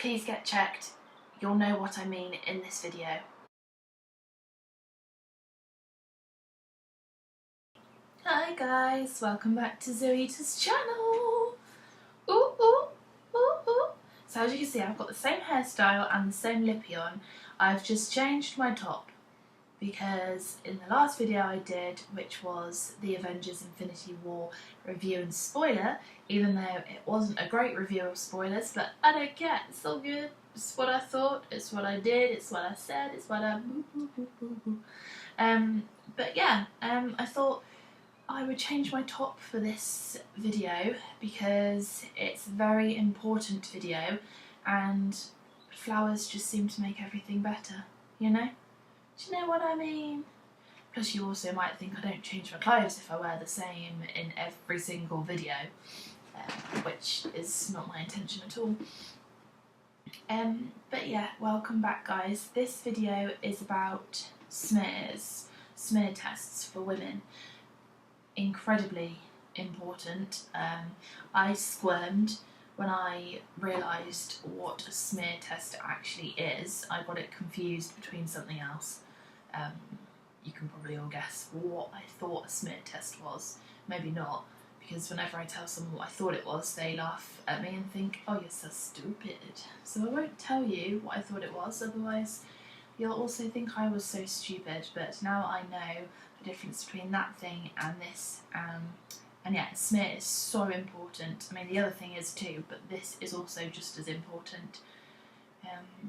please get checked. You'll know what I mean in this video. Hi guys, welcome back to Zoita's channel. Ooh, ooh, ooh, ooh. So as you can see, I've got the same hairstyle and the same lippy on. I've just changed my top because in the last video I did, which was the Avengers Infinity War review and spoiler, even though it wasn't a great review of spoilers, but I don't care, it's all good. It's what I thought, it's what I did, it's what I said, it's what I but yeah, I thought I would change my top for this video because it's a very important video and flowers just seem to make everything better, you know? Do you know what I mean? Plus you also might think I don't change my clothes if I wear the same in every single video, which is not my intention at all. But yeah, welcome back guys. This video is about smear tests for women. Incredibly important. I squirmed when I realised what a smear test actually is. I got it confused between something else. You can probably all guess what I thought a smear test was. Maybe not, because whenever I tell someone what I thought it was, they laugh at me and think, oh, you're so stupid. So I won't tell you what I thought it was, otherwise you'll also think I was so stupid. But now I know the difference between that thing and this. And yeah, smear is so important. I mean, the other thing is too, but this is also just as important.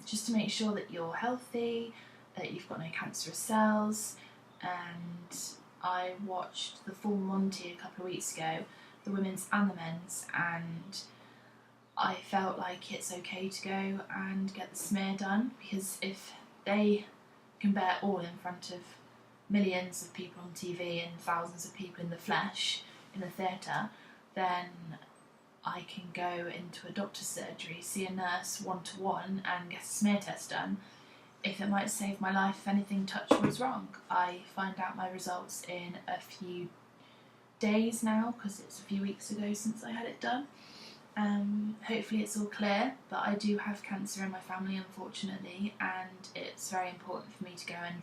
Just to make sure that you're healthy, that you've got no cancerous cells. And I watched the full Monty a couple of weeks ago, the women's and the men's, and I felt like it's okay to go and get the smear done, because if they can bear all in front of millions of people on TV and thousands of people in the flesh in the theatre, then I can go into a doctor's surgery, see a nurse one-to-one and get a smear test done. If it might save my life, if anything touch wood's wrong. I find out my results in a few days now, because it's a few weeks ago since I had it done. Hopefully it's all clear, but I do have cancer in my family, unfortunately, and it's very important for me to go and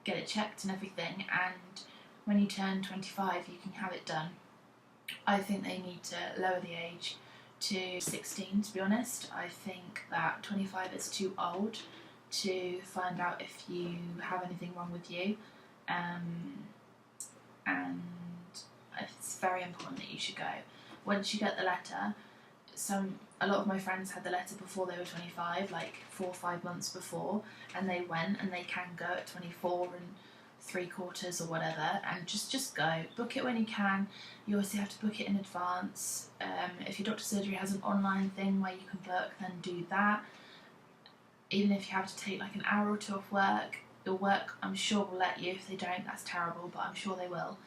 get it checked and everything. And when you turn 25 you can have it done. I think they need to lower the age to 16, to be honest. I think that 25 is too old to find out if you have anything wrong with you, and it's very important that you should go. Once you get the letter, a lot of my friends had the letter before they were 25, like 4 or 5 months before, and they went, and they can go at 24 and 3/4 or whatever, and just go. Book it when you can. You obviously have to book it in advance. If your doctor's surgery has an online thing where you can book, then do that. Even if you have to take like an hour or two off work, your work I'm sure will let you. If they don't, that's terrible, but I'm sure they will.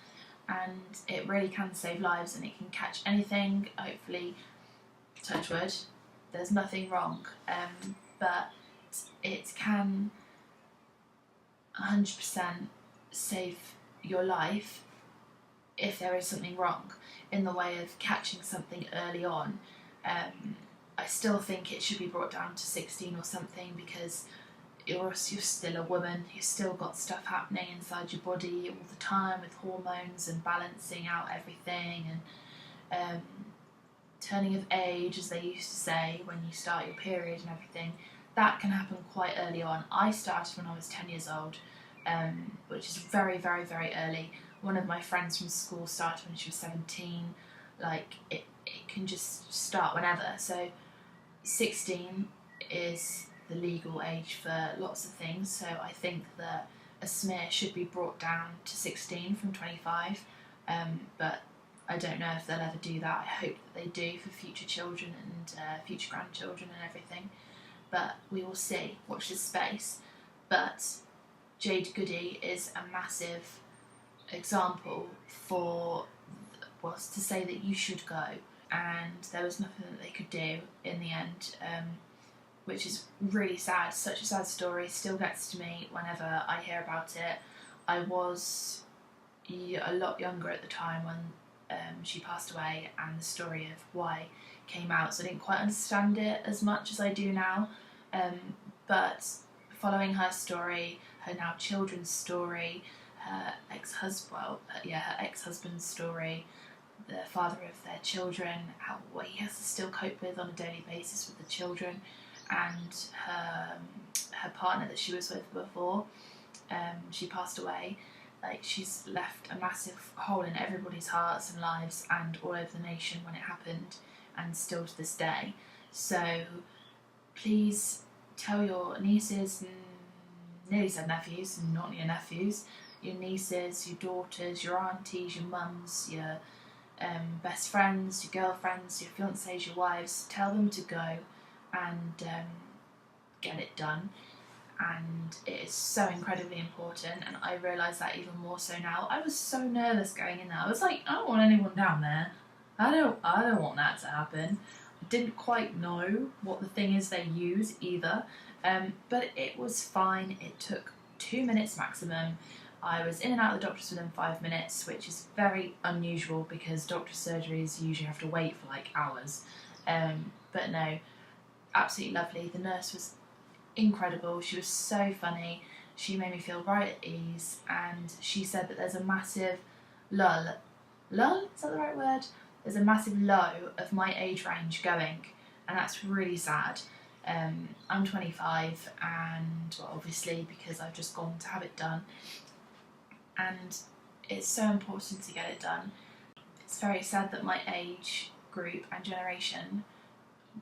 And it really can save lives, and it can catch anything. Hopefully, touch wood, there's nothing wrong, but it can 100% save your life if there is something wrong in the way of catching something early on. I still think it should be brought down to 16 or something, because you're still a woman, you've still got stuff happening inside your body all the time with hormones and balancing out everything, and turning of age, as they used to say, when you start your period and everything. That can happen quite early on. I started when I was 10 years old, which is very, very, very early. One of my friends from school started when she was 17. Like, it can just start whenever. So 16 is the legal age for lots of things, so I think that a smear should be brought down to 16 from 25, but I don't know if they'll ever do that. I hope that they do for future children and future grandchildren and everything, but we will see. Watch this space. But Jade Goody is a massive example for, well, to say that you should go, and there was nothing that they could do in the end, which is really sad. Such a sad story, still gets to me whenever I hear about it. I was a lot younger at the time when she passed away, and the story of why came out, so I didn't quite understand it as much as I do now. But following her story, her now children's story, her ex-husband's story, the father of their children, what he has to still cope with on a daily basis with the children, and her partner that she was with before she passed away. Like, she's left a massive hole in everybody's hearts and lives and all over the nation when it happened, and still to this day. So please tell your nieces, nearly said nephews, not your nephews, your nieces, your daughters, your aunties, your mums, your best friends, your girlfriends, your fiancés, your wives, tell them to go and get it done. And it is so incredibly important, and I realise that even more so now. I was so nervous going in there. I was like, I don't want anyone down there. I don't want that to happen. I didn't quite know what the thing is they use either, but it was fine. It took 2 minutes maximum. I was in and out of the doctor's within 5 minutes, which is very unusual because doctor's surgeries usually have to wait for like hours. But no, absolutely lovely. The nurse was incredible. She was so funny. She made me feel right at ease, and she said that there's a massive lull, is that the right word? There's a massive low of my age range going, and that's really sad. I'm 25, and well, obviously because I've just gone to have it done, and it's so important to get it done. It's very sad that my age group and generation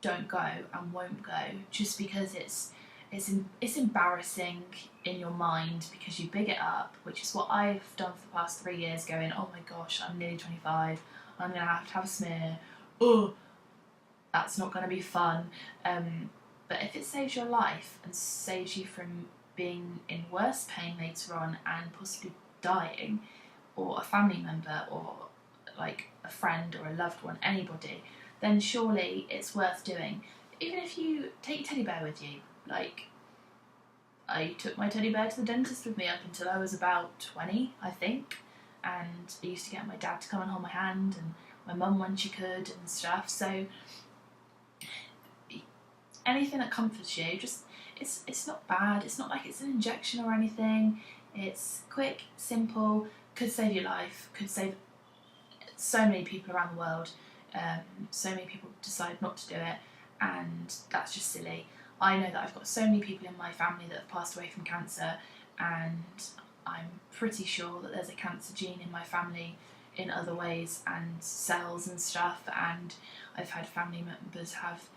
don't go and won't go, just because it's embarrassing in your mind, because you big it up, which is what I've done for the past 3 years, going, oh my gosh, I'm nearly 25, I'm going to have a smear, oh, that's not going to be fun. But if it saves your life and saves you from being in worse pain later on and possibly dying, or a family member, or like a friend or a loved one, anybody, then surely it's worth doing. Even if you take your teddy bear with you. Like, I took my teddy bear to the dentist with me up until I was about 20, I think, and I used to get my dad to come and hold my hand, and my mum when she could and stuff. So anything that comforts you, just it's not bad. It's not like it's an injection or anything. It's quick, simple, could save your life, could save so many people around the world. So many people decide not to do it, and that's just silly. I know that I've got so many people in my family that have passed away from cancer, and I'm pretty sure that there's a cancer gene in my family in other ways, and cells and stuff, and I've had family members have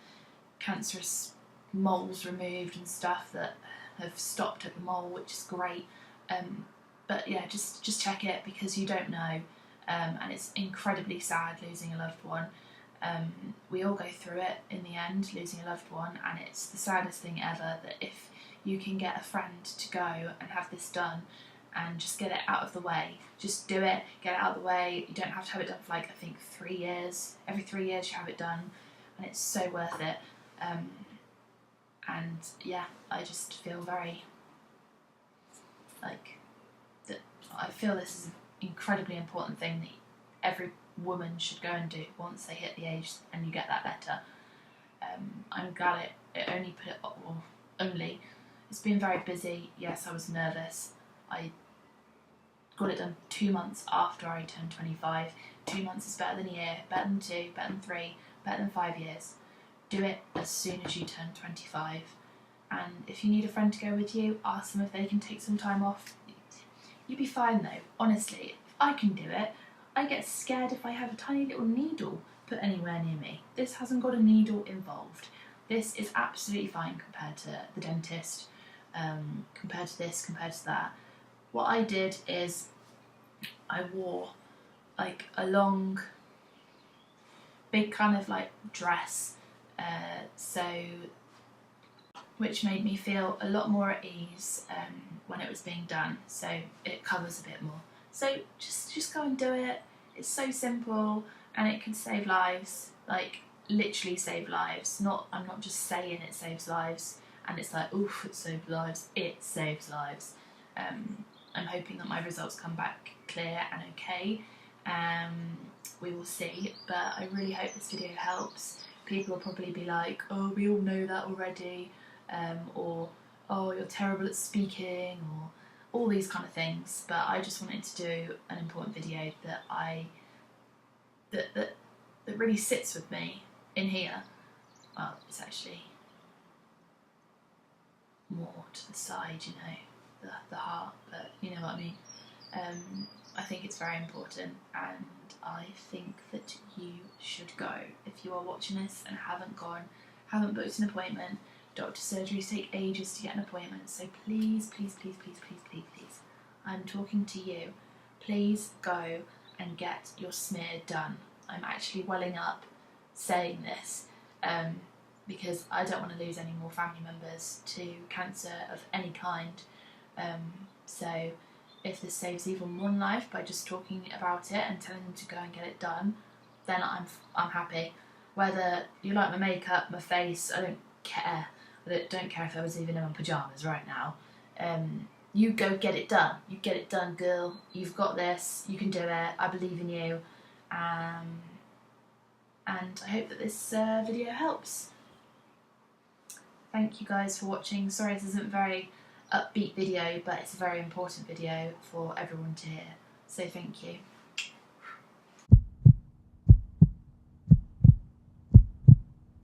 cancerous moles removed and stuff that have stopped at the mole, which is great. But yeah, just check it, because you don't know, and it's incredibly sad losing a loved one. We all go through it in the end, losing a loved one, and it's the saddest thing ever that if you can get a friend to go and have this done and just get it out of the way, just do it, get it out of the way. You don't have to have it done for like, I think 3 years. Every 3 years you have it done, and it's so worth it. And yeah, I just feel very like that. I feel this is an incredibly important thing that every woman should go and do once they hit the age and you get that letter. I'm glad it only put it, well, only, it's been very busy. Yes, I was nervous. I got it done 2 months after I turned 25. 2 months is better than a year, better than 2, better than 3, better than 5 years. Do it as soon as you turn 25. And if you need a friend to go with you, ask them if they can take some time off. You'll be fine though, honestly. If I can do it, I get scared if I have a tiny little needle put anywhere near me. This hasn't got a needle involved. This is absolutely fine compared to the dentist, compared to this, compared to that. What I did is I wore like a long, big kind of like dress, which made me feel a lot more at ease when it was being done, so it covers a bit more. So just go and do it. It's so simple, and it can save lives, like literally save lives. I'm not just saying it saves lives, and it's like, oof, it saved lives. It saves lives. I'm hoping that my results come back clear and okay. We will see, but I really hope this video helps. people will probably be like, oh, we all know that already, or oh, you're terrible at speaking, or all these kind of things. But I just wanted to do an important video that really sits with me in here. Well, it's actually more to the side, you know, the heart, but you know what I mean. I think it's very important, and I think that you should go. If you are watching this and haven't booked an appointment, doctor surgeries take ages to get an appointment, so please, please, please, please, please, please, please, I'm talking to you, please go and get your smear done. I'm actually welling up saying this, because I don't want to lose any more family members to cancer of any kind. So if this saves even one life by just talking about it and telling them to go and get it done, then I'm happy. Whether you like my makeup, my face, I don't care. I don't care if I was even in my pyjamas right now. You go get it done. You get it done, girl. You've got this. You can do it. I believe in you. And I hope that this video helps. Thank you guys for watching. Sorry this isn't a very upbeat video, but it's a very important video for everyone to hear. So thank you.